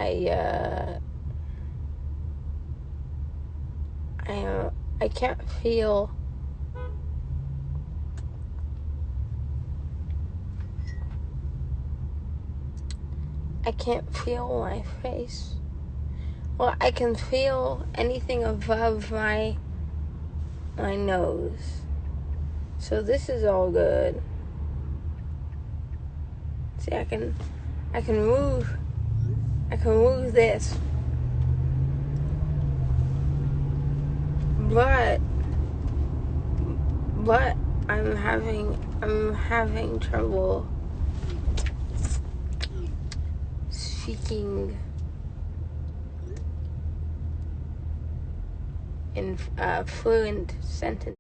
I can't feel my face. Well, I can feel anything above my nose. So this is all good. See, I can move this. But I'm having trouble speaking in fluent sentence.